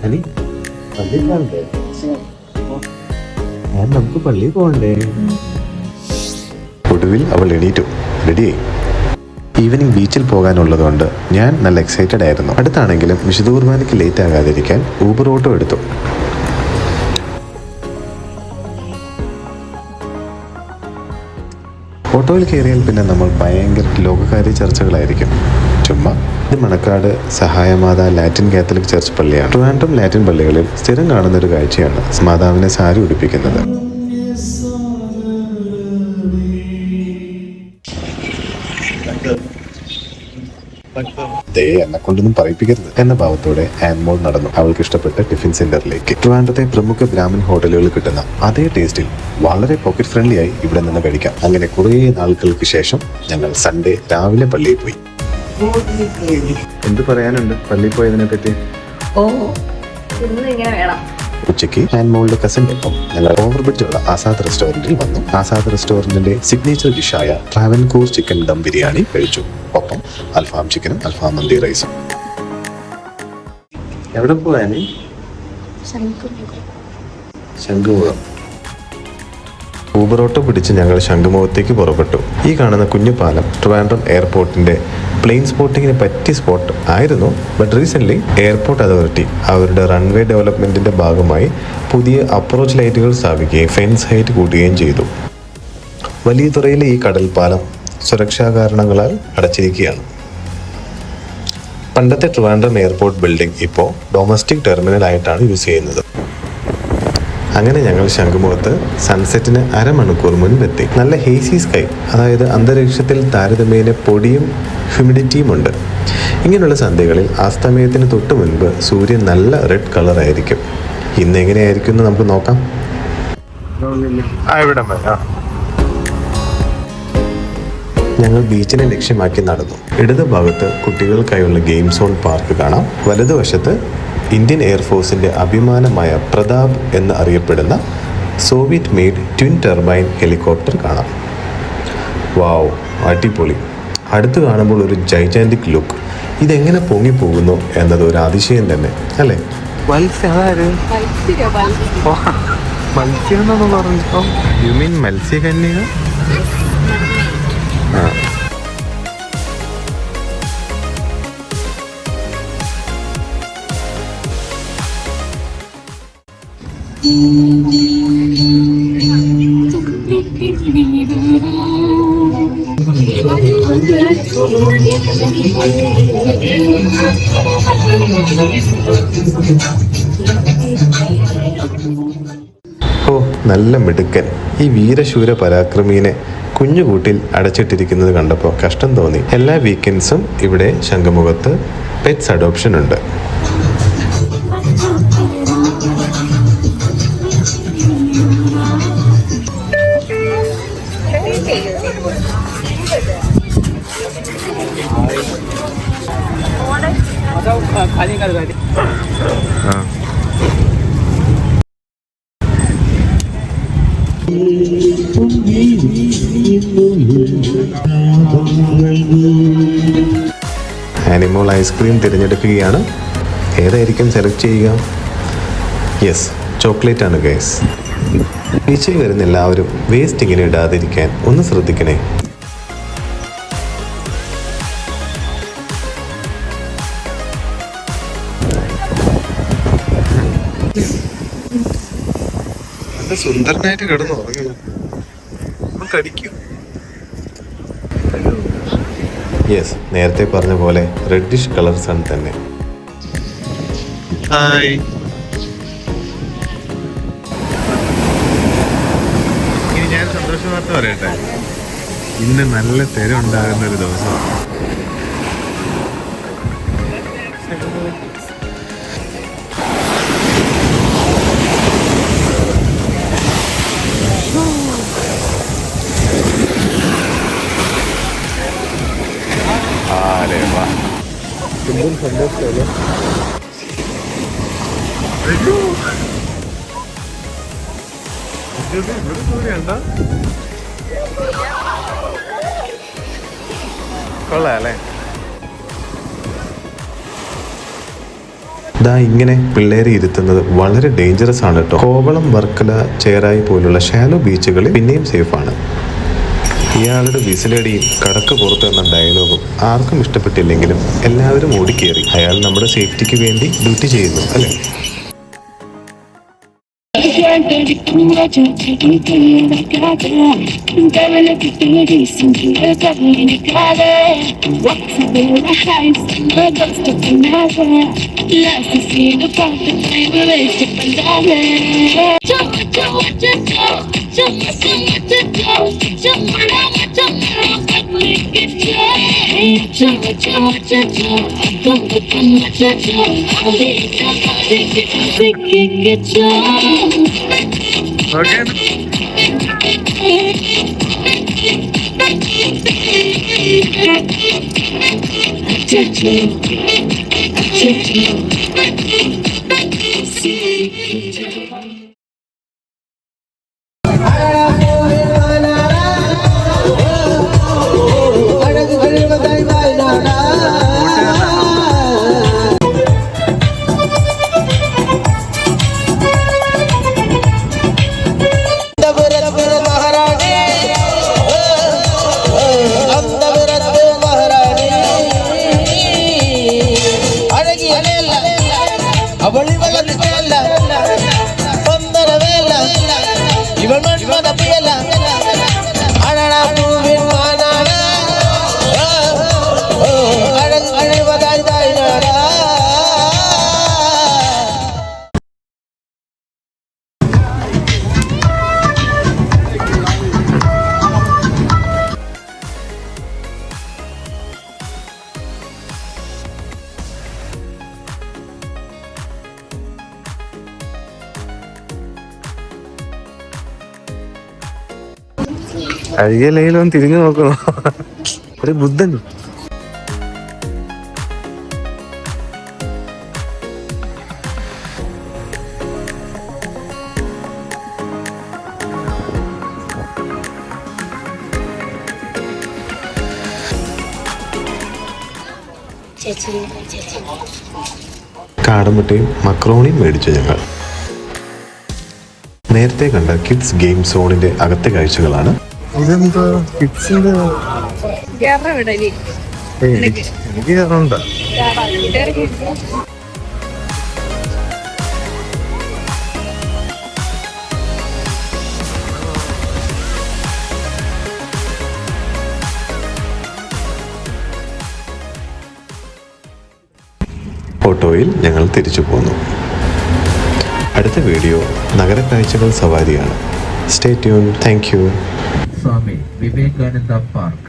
അനി പള്ളിയിൽ പോകണ്ടേ? നമുക്ക് പള്ളിയിൽ പോകണ്ടേ? ഒടുവിൽ അവൾ എണീറ്റു, റെഡിയായി. ഈവനിങ് ബീച്ചിൽ പോകാനുള്ളതുകൊണ്ട് ഞാൻ നല്ല എക്സൈറ്റഡ് ആയിരുന്നു. അടുത്താണെങ്കിലും വിശുദ്ധ കുർബാനയ്ക്ക് ലേറ്റ് ആകാതിരിക്കാൻ ഊബർ ഓട്ടോ എടുത്തു. ഓട്ടോയിൽ കയറിയാൽ പിന്നെ നമ്മൾ ഭയങ്കര ലോകകാര്യ ചർച്ചകളായിരിക്കും. ചുമ്മാ. ഇത് മണക്കാട് സഹായമാതാ ലാറ്റിൻ കാത്തലിക് ചർച്ച് പള്ളിയാണ്. ട്രിവാൻഡ്രം ലാറ്റിൻ പള്ളികളിൽ സ്ഥിരം കാണുന്നൊരു കാഴ്ചയാണ് മാതാവിനെ സാരി ഉടുപ്പിക്കുന്നത്. എന്നെ കൊണ്ടൊന്നും പറയിപ്പിക്കരുത് എന്ന ഭാവത്തോടെ ആൻമോൾ നടന്നു അവൾക്ക് ഇഷ്ടപ്പെട്ട ടിഫിൻ സെന്ററിലേക്ക്. ട്രിവാൻഡ്രത്തെ പ്രമുഖ ബ്രാഹ്മൺ ഹോട്ടലുകളിൽ കിട്ടുന്ന അതേ ടേസ്റ്റിൽ വളരെ പോക്കറ്റ് ഫ്രണ്ട്ലി ആയി ഇവിടെ നിന്ന് കഴിക്കാം. അങ്ങനെ കുറേ നാളുകൾക്ക് ശേഷം ഞങ്ങൾ സൺഡേ രാവിലെ പള്ളിയിൽ പോയി. എന്ത് പറയാനുണ്ട് പള്ളിയിൽ പോയതിനെ പറ്റി? ഉച്ചയ്ക്ക് ആൻമോളുടെ കസിന്റെ ഒപ്പം ഞങ്ങൾ ഓവർബ്രിഡ്ജുള്ള ആസാദ് റെസ്റ്റോറന്റിൽ വന്നു. ആസാദ് റെസ്റ്റോറന്റിന്റെ സിഗ്നേച്ചർ ഡിഷായ ട്രാവൻകൂർ ചിക്കൻ ദം ബിരിയാണി കഴിച്ചു. ഒപ്പം അൽഫാം ചിക്കനും അൽഫാം മന്തി റൈസും. എവിടെ പോവാനി? ശംഖുമുഖം. ഊബർ ഓട്ടോ പിടിച്ച് ഞങ്ങൾ ശംഖുമുഖത്തേക്ക് പുറപ്പെട്ടു. ഈ കാണുന്ന കുഞ്ഞു പാലം ട്രിവാൻഡ്രം എയർപോർട്ടിന്റെ പ്ലെയിൻ സ്പോട്ടിങ്ങിന് പറ്റിയ സ്പോട്ട് ആയിരുന്നു. ബട്ട് റീസെൻ്റ്ലി എയർപോർട്ട് അതോറിറ്റി അവരുടെ റൺവേ ഡെവലപ്മെന്റിന്റെ ഭാഗമായി പുതിയ അപ്രോച്ച് ലൈറ്റുകൾ സ്ഥാപിക്കുകയും ഫെൻസ് ഹൈറ്റ് കൂട്ടുകയും ചെയ്തു. വലിയ തുറയിലെ ഈ കടൽപ്പാലം സുരക്ഷാ കാരണങ്ങളാൽ അടച്ചിരിക്കുകയാണ്. പണ്ടത്തെ ട്രിവാൻഡ്രം എയർപോർട്ട് ബിൽഡിംഗ് ഇപ്പോൾ ഡൊമസ്റ്റിക് ടെർമിനൽ ആയിട്ടാണ് യൂസ് ചെയ്യുന്നത്. അങ്ങനെ ഞങ്ങൾ ശംഖുമുഖത്ത് സൺസെറ്റിന് അരമണിക്കൂർ മുൻപെത്തി. നല്ല ഹേസി സ്കൈ, അതായത് അന്തരീക്ഷത്തിൽ താരതമ്യേന പൊടിയും ഹ്യൂമിഡിറ്റിയും ഉണ്ട്. ഇങ്ങനെയുള്ള സന്ധ്യകളിൽ അസ്തമയത്തിന് തൊട്ട് മുൻപ് സൂര്യൻ നല്ല റെഡ് കളർ ആയിരിക്കും. ഇന്ന് എങ്ങനെയായിരിക്കും എന്ന് നമുക്ക് നോക്കാം. ഞങ്ങൾ ബീച്ചിനെ ലക്ഷ്യമാക്കി നടന്നു. ഇടത് ഭാഗത്ത് കുട്ടികൾക്കായുള്ള ഗെയിം സോൺ പാർക്ക് കാണാം. വലതുവശത്ത് ഇന്ത്യൻ എയർഫോഴ്സിന്റെ അഭിമാനമായ പ്രതാപ് എന്ന് അറിയപ്പെടുന്ന Soviet made twin turbine helicopter കാണാം. വാവ്, അടിപൊളി. അടുത്ത് കാണുമ്പോൾ ഒരു ജൈജാന്റിക് ലുക്ക്. ഇതെങ്ങനെ പൊങ്ങിപ്പോകുന്നു എന്നത് ഒരു അതിശയം തന്നെ, അല്ലേ? മത്സ്യകന്യക? ഓ, നല്ല മിടുക്കൻ. ഈ വീരശൂര പരാക്രമീനെ കുഞ്ഞുകൂട്ടിൽ അടച്ചിട്ടിരിക്കുന്നത് കണ്ടപ്പോൾ കഷ്ടം തോന്നി. എല്ലാ വീക്കെൻഡ്സും ഇവിടെ ശംഖുമുഖത്ത് പെറ്റ്സ് അഡോപ്ഷൻ ഉണ്ട്. ആനിമോൾ ഐസ്ക്രീം തിരഞ്ഞെടുക്കുകയാണ്. ഏതായിരിക്കും സെലക്ട് ചെയ്യുക? യെസ്, ചോക്ലേറ്റ് ആണ് ഗൈസ്. ബീച്ചിൽ വരുന്ന എല്ലാവരും വേസ്റ്റ് ഇങ്ങനെ ഇടാതിരിക്കാൻ ഒന്ന് ശ്രദ്ധിക്കണേ. സുന്ദരനായിട്ട് കിടന്നു കടിക്കും. യെസ്, നേരത്തെ പറഞ്ഞ പോലെ റെഡിഷ് കളർ സൺ തന്നെ. ഹായ്. ഇനി ഞാൻ സന്തോഷം വാർത്ത പറയട്ടെ. ഇന്ന് നല്ല തിര ഉണ്ടാകുന്ന ഒരു ദിവസമാണ്. സന്തോഷമല്ലേ? കൊള്ളാല്ലേ? ദാ ഇങ്ങനെ പിള്ളേരെ ഇരുത്തുന്നത് വളരെ ഡേഞ്ചറസ് ആണ് കേട്ടോ. കോവളം, വർക്കല, ചേറായി പോലുള്ള ഷാലോ ബീച്ചുകളിൽ പിന്നെയും സേഫാണ്. ഇയാളുടെ വിസിലടിയും കടക്ക് പുറത്ത് എന്ന ഡയലോഗും ആർക്കും ഇഷ്ടപ്പെട്ടില്ലെങ്കിലും എല്ലാവരും ഓടിക്കേറി. അയാൾ നമ്മുടെ സേഫ്റ്റിക്ക് വേണ്ടി ഡ്യൂട്ടി ചെയ്യുന്നു അല്ലേ. അഴിയലയിലൊന്ന് തിരിഞ്ഞു നോക്കണോ, ഒരു ബുദ്ധൻ. കാടമുട്ടയും മക്രോണിയും മേടിച്ചു ഞങ്ങൾ. നേരത്തെ കണ്ട കിഡ്സ് ഗെയിം സോണിന്റെ അകത്തെ കാഴ്ചകളാണ്. ഇതെന്താ കിഡ്സിന്റെ? എനിക്ക് കയറണ്ട. ഓട്ടോയിൽ ഞങ്ങൾ തിരിച്ചു പോന്നു. അടുത്ത വീഡിയോ നഗരക്കാഴ്ചകൾ സവാരിയാണ്. Stay tune. Thank you. Swami Vivekananda park.